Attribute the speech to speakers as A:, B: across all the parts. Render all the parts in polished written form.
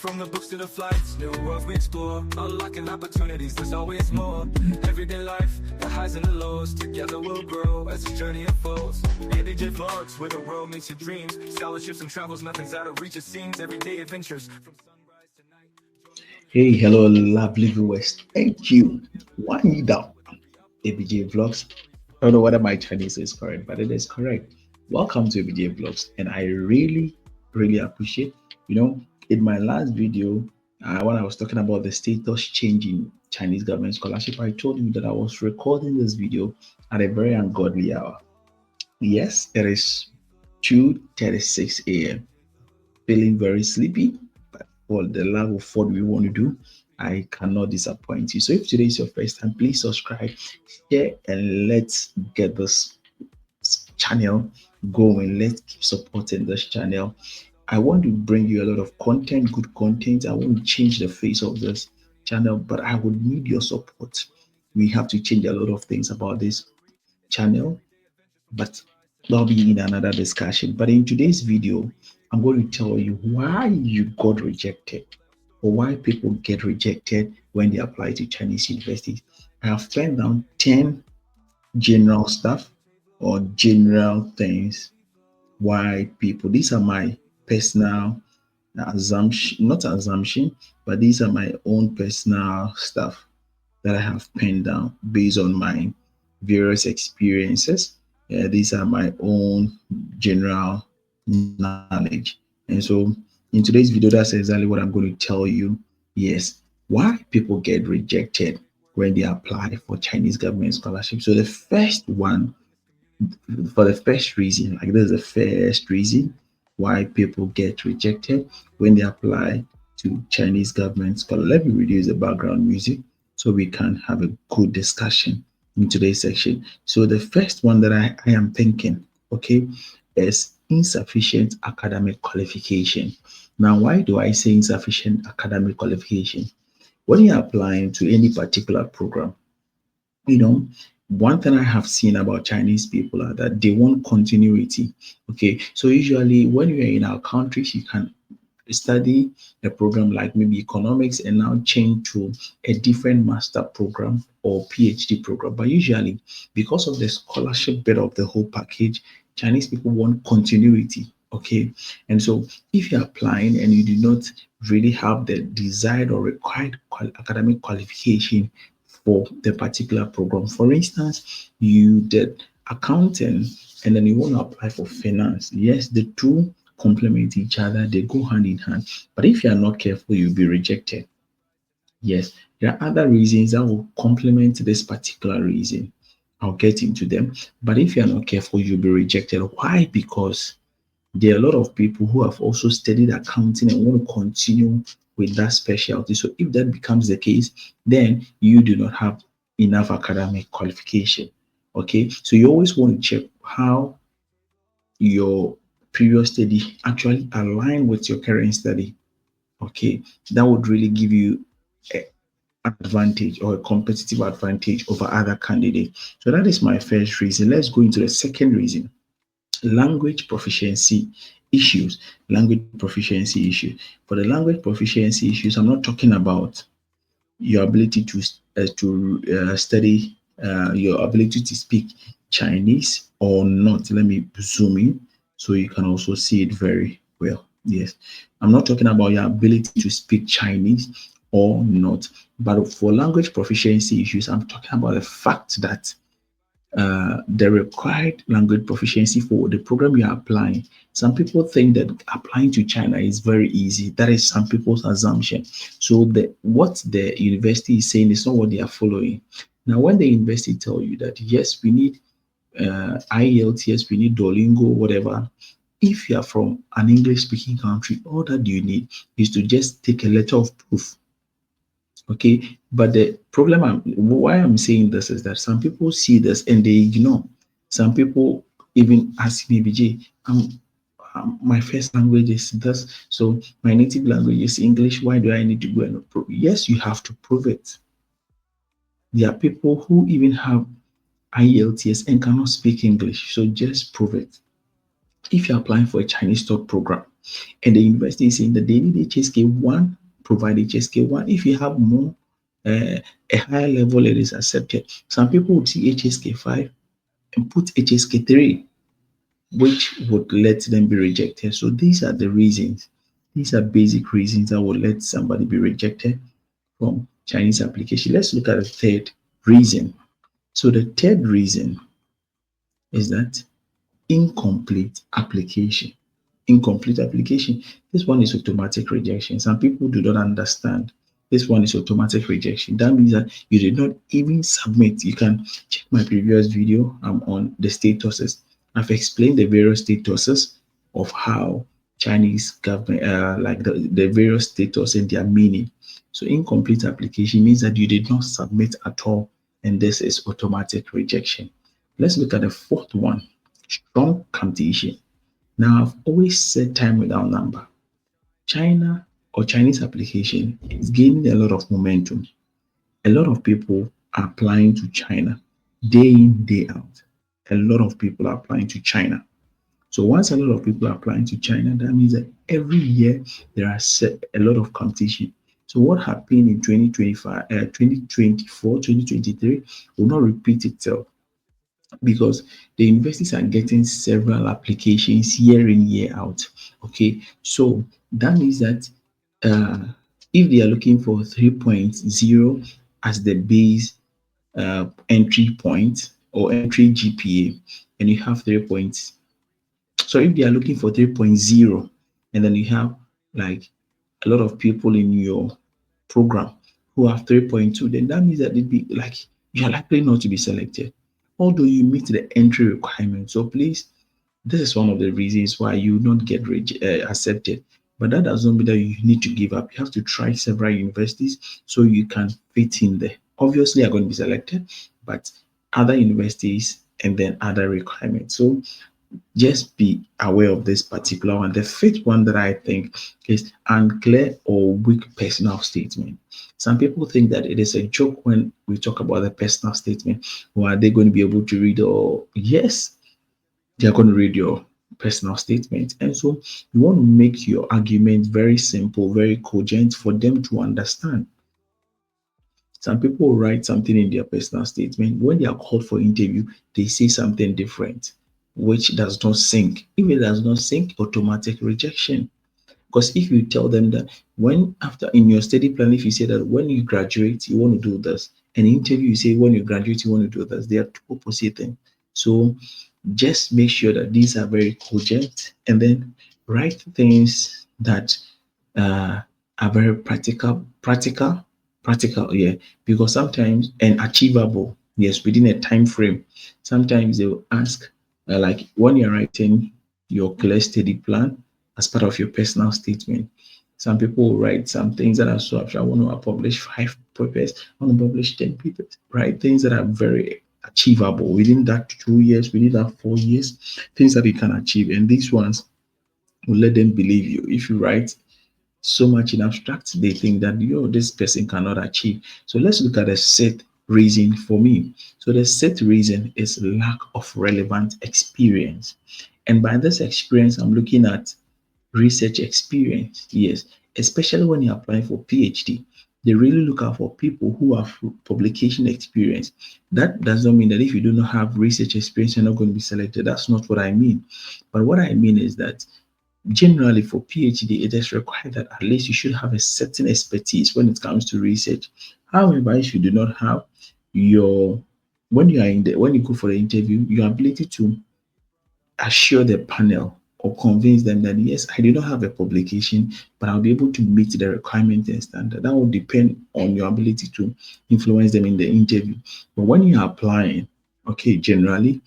A: From the books to the flights, new worlds we explore, unlocking opportunities, there's always more. Everyday life, the highs and the lows, together we'll grow as this journey unfolds. ABJ vlogs, where the world meets your dreams, scholarships and travels, nothing's out of reach, it seems. Everyday adventures, from sunrise to night.
B: Hey, hello, lovely viewers. Thank you. One down. ABJ Vlogs. I don't know whether my Chinese is correct, but it is correct. Welcome to ABJ Vlogs, and I really appreciate. In my last video, when I was talking about the status change in Chinese government scholarship, I told you that I was recording this video at a very ungodly hour. Yes, it is 2:36 a.m. Feeling very sleepy, but for the love of what we want to do, I cannot disappoint you. So if today is your first time, please subscribe, share, and let's get this channel going. Let's keep supporting this channel. I want to bring you a lot of content, good content. I want to change the face of this channel, but I would need your support. We have to change a lot of things about this channel, but that'll be in another discussion. But in today's video, I'm going to tell you why you got rejected or why people get rejected when they apply to Chinese universities. I have penned down 10 general stuff or general things why people, these are my personal assumption, not assumption, but these are my own personal stuff that I have penned down based on my various experiences. These are my own general knowledge. And so in today's video, that's exactly what I'm going to tell you. Yes, why people get rejected when they apply for Chinese government scholarship. So the first one, for the first reason, like this is the first reason why people get rejected when they apply to Chinese government scholarship. Let me reduce the background music so we can have a good discussion in today's section. So the first one that I am thinking, okay, is insufficient academic qualification. Now, why do I say insufficient academic qualification? When you're applying to any particular program, you know, one thing I have seen about Chinese people are that they want continuity. Okay, so usually when you're in our countries, you can study a program like maybe economics and now change to a different master program or PhD program. But usually, because of the scholarship bit of the whole package, Chinese people want continuity. Okay, and so if you're applying and you do not really have the desired or required academic qualification for the particular program, for instance, you did accounting and then you want to apply for finance. Yes, the two complement each other, they go hand in hand. But if you are not careful, you'll be rejected. Yes, there are other reasons that will complement this particular reason. I'll get into them. But if you are not careful, you'll be rejected. Why? Because there are a lot of people who have also studied accounting and want to continue with that specialty. So if that becomes the case, then you do not have enough academic qualification. Okay, so you always want to check how your previous study actually align with your current study. Okay, that would really give you an advantage or a competitive advantage over other candidates. So that is my first reason. Let's go into the second reason: language proficiency issues. Language proficiency issues. For the language proficiency issues, I'm not talking about your ability to study, your ability to speak Chinese or not. Let me zoom in so you can also see it very well. Yes, I'm not talking about your ability to speak Chinese or not, but for language proficiency issues, I'm talking about the fact that the required language proficiency for the program you are applying. Some people think that applying to China is very easy. That is some people's assumption. So what the university is saying is not what they are following. Now, when the university tell you that yes, we need IELTS, we need Duolingo, whatever. If you are from an English-speaking country, all that you need is to just take a letter of proof. Okay, but the problem why I'm saying this is that some people see this and they ignore. Some people even ask me, BJ, my first language is this, so my native language is English. Why do I need to go and prove? Yes, you have to prove it. There are people who even have IELTS and cannot speak English, so just prove it. If you're applying for a Chinese talk program, And the university is saying that they need HSK1, provide HSK1. If you have more, uh, a higher level, it is accepted. Some people would see HSK5 and put HSK3, which would let them be rejected. So these are the reasons. These are basic reasons that would let somebody be rejected from Chinese application. Let's look at the third reason. So the third reason is that incomplete application. Incomplete application. This one is automatic rejection. Some people do not understand. This one is automatic rejection. That means that you did not even submit. You can check my previous video. I'm on the statuses. I've explained the various statuses of how Chinese government, like the various status and their meaning. So incomplete application means that you did not submit at all, and this is automatic rejection. Let's look at the fourth one, strong competition. Now, I've always said time without number. China or Chinese application is gaining a lot of momentum. A lot of people are applying to China day in, day out. A lot of people are applying to China. So once a lot of people are applying to China, that means that every year there are a lot of competition. So what happened in 2025, 2024, 2023 will not repeat itself because the universities are getting several applications year in, year out. Okay, so that means that uh, if they are looking for 3.0 as the base entry point or entry GPA, and you have 3 points. So if they are looking for 3.0, and then you have like a lot of people in your program who have 3.2, then that means that it'd be like you're likely not to be selected, although you meet the entry requirement. So please, this is one of the reasons why you don't get accepted. But that doesn't mean that you need to give up. You have to try several universities so you can fit in there. Obviously, you're going to be selected, but other universities and then other requirements. So just be aware of this particular one. The fifth one that I think is unclear or weak personal statement. Some people think that it is a joke when we talk about the personal statement. Or are they going to be able to read? Or yes, they're going to read your personal statement. And so you want to make your argument very simple, very cogent for them to understand. Some people write something in their personal statement. When they are called for interview, they say something different, which does not sync. If it does not sync, automatic rejection. Because if you tell them that when after in your study plan, if you say that when you graduate, you want to do this, and in interview you say when you graduate, you want to do this, they are two opposite things. So just make sure that these are very cogent and then write things that uh, are very practical, yeah, because sometimes and achievable, yes, within a time frame. Sometimes they will ask, like when you're writing your clear study plan as part of your personal statement. Some people will write some things that are so abstract. I want to publish 5 papers, I want to publish 10 papers, right? Things that are very achievable within that 2 years, within that 4 years, things that you can achieve. And these ones will let them believe you. If you write so much in abstract, they think that this person cannot achieve. So let's look at the set reason for me. So the set reason is lack of relevant experience. And by this experience, I'm looking at research experience. Yes, especially when you're applying for PhD. They really look out for people who have publication experience. That does not mean that if you do not have research experience, you're not going to be selected. That's not what I mean. But what I mean is that generally for PhD, it is required that at least you should have a certain expertise when it comes to research. However, if you do not have your when you go for the interview, your ability to assure the panel or convince them that yes, I do not have a publication, but I'll be able to meet the requirement and standard. That will depend on your ability to influence them in the interview. But when you're applying, okay, generally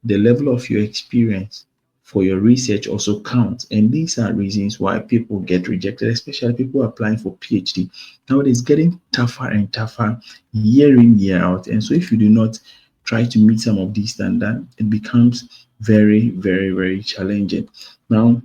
B: the level of your experience for your research also counts. And these are reasons why people get rejected, especially people applying for PhD. Now it is getting tougher and tougher year in, year out. And so if you do not try to meet some of these standards, it becomes very, very, very challenging. Now,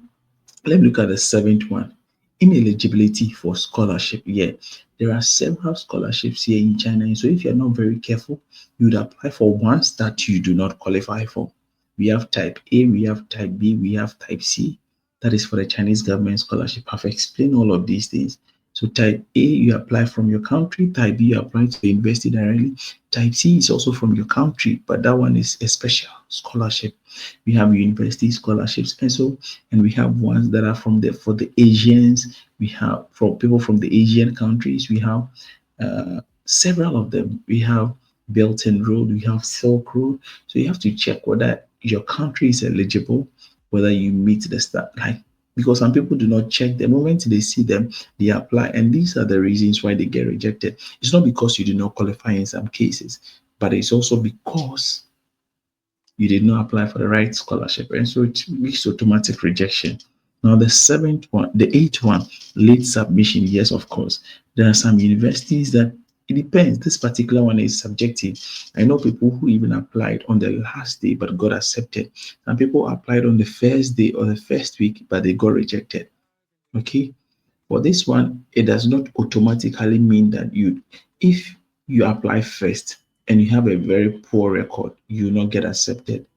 B: let me look at the seventh one. Ineligibility for scholarship. Yeah, there are several scholarships here in China. And so if you're not very careful, you would apply for ones that you do not qualify for. We have type A, we have type B, we have type C. That is for the Chinese government scholarship. I've explained all of these things. So type A, you apply from your country. Type B, you apply to the university directly. Type C is also from your country, but that one is a special scholarship. We have university scholarships, and we have ones that are from the for the Asians. We have for people from the Asian countries. We have several of them. We have Belt and Road. We have Silk Road. So you have to check whether your country is eligible, whether you meet the start like because some people do not check the moment they see them, they apply, and these are the reasons why they get rejected. It's not because you do not qualify in some cases, but it's also because you did not apply for the right scholarship, and so it makes automatic rejection. Now, the eighth one, late submission. Yes, of course, there are some universities that it depends. This particular one is subjective. I know people who even applied on the last day but got accepted. Some people applied on the first day or the first week, but they got rejected. Okay, for this one, it does not automatically mean that if you apply first and you have a very poor record, you will not get accepted.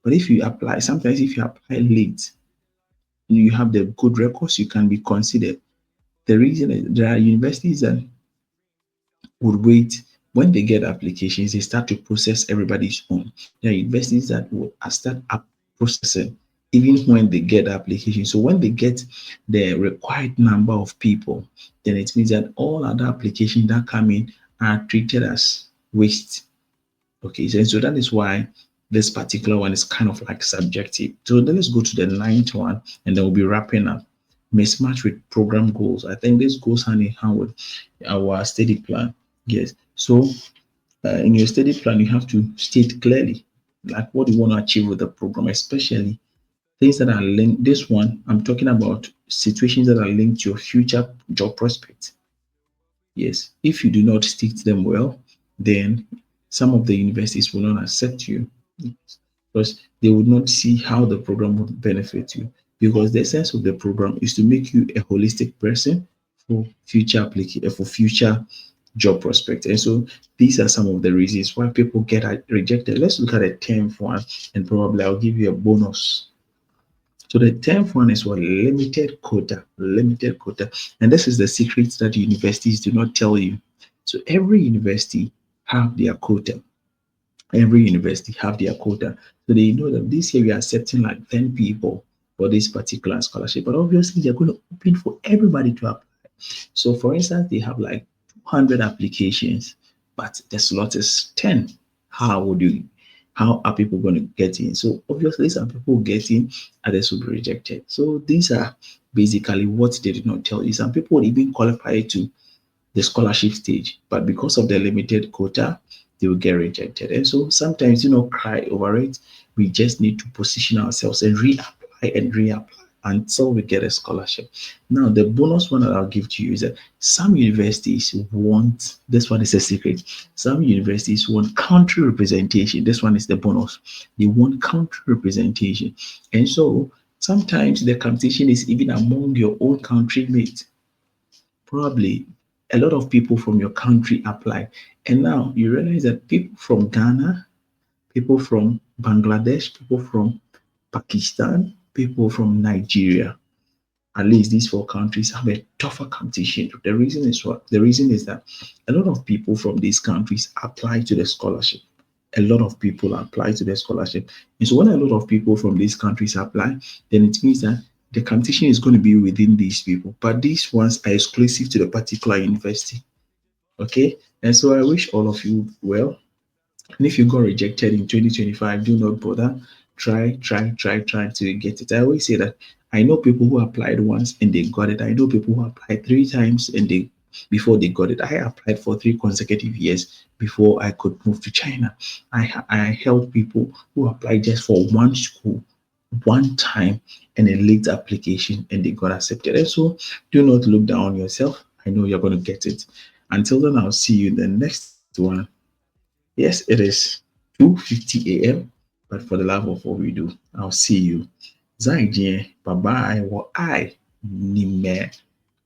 B: But if you apply, sometimes if you apply late, you have the good records, you can be considered. The reason is there are universities that would wait when they get applications, they start to process everybody's own. There are universities that will start up processing even when they get the application. So when they get the required number of people, then it means that all other applications that come in are treated as waste. Okay, so that is why this particular one is kind of like subjective. So then let's go to the ninth one, and then we'll be wrapping up. Mismatch with program goals. I think this goes hand in hand with our study plan. Yes. So in your study plan, you have to state clearly like what you want to achieve with the program, especially things that are linked. This one, I'm talking about situations that are linked to your future job prospects. Yes, if you do not stick to them well, then some of the universities will not accept you because they would not see how the program would benefit you. Because the essence of the program is to make you a holistic person for future application for future job prospects. And so these are some of the reasons why people get rejected. Let's look at the 10th one, and probably I'll give you a bonus. So the 10th one is what limited quota, limited quota. And this is the secret that universities do not tell you. So every university have their quota. Every university have their quota. So they know that this year we are accepting like 10 people for this particular scholarship. But obviously they're going to open for everybody to apply. So for instance, they have like 200 applications, but the slot is 10. How would you how are people going to get in? So obviously some people get in, others will be rejected. So these are basically what they did not tell you. Some people would even qualify to the scholarship stage, but because of the limited quota, they will get rejected. And so sometimes, cry over it. We just need to position ourselves and reapply and reapply until we get a scholarship. Now, the bonus one that I'll give to you is that some universities want this one is a secret. Some universities want country representation. This one is the bonus. They want country representation. And so sometimes the competition is even among your own country mates. Probably a lot of people from your country apply. And now you realize that people from Ghana, people from Bangladesh, people from Pakistan, people from Nigeria, at least these four countries have a tougher competition. The reason is what? The reason is that a lot of people from these countries apply to the scholarship. A lot of people apply to the scholarship. And so when a lot of people from these countries apply, then it means that the competition is going to be within these people. But these ones are exclusive to the particular university. Okay. And so I wish all of you well. And if you got rejected in 2025, do not bother. Try to get it. I always say that I know people who applied once and they got it. I know people who applied three times and they before they got it. I applied for 3 consecutive years before I could move to China. I helped people who applied just for one school one time and a late application and they got accepted. And so do not look down on yourself. I know you're going to get it. Until then, I'll see you in the next one. Yes, it is 2:50 a.m. But for the love of what we do, I'll see you. Zaijian, bye bye. What I nime.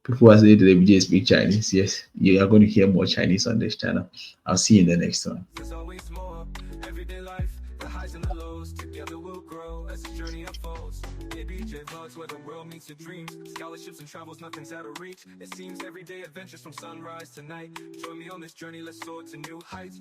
B: People are saying that they speak Chinese. Yes, you are going to hear more Chinese on this channel. I'll see you in the next one.
A: There's always more. Everyday life, the highs and the lows. Together we'll grow. as this journey unfolds. ABJ vlogs where the world meets your dreams. Scholarships and travels, nothing's out of reach. It seems everyday adventures from sunrise to night. Join me on this journey, let's soar to new heights.